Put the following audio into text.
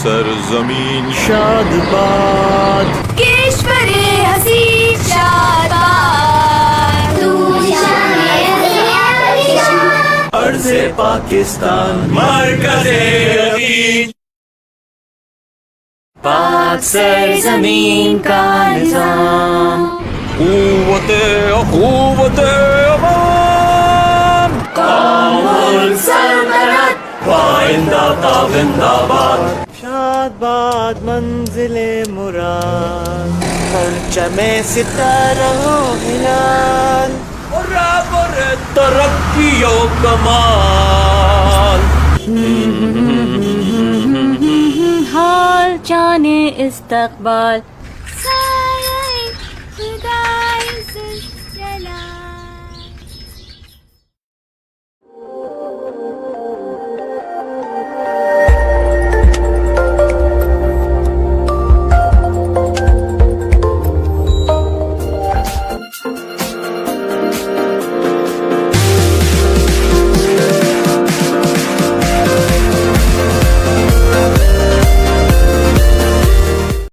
सरजमीन शादबाद, किश्वरे हसी शादबाद, तू अर्ज़े पाकिस्तान मरकज़े यकीन, पाक सरजमीन का निज़ाम, क़ुव्वते अवाम, कौमुल सल्तनत पाइंदा ता जिंदाबाद, शादबाद मंजिले मुराद, परचमे सितारा हो हिलाल, बराबर तरक्कियों कमाल, हाल जाने इस्तकबाल,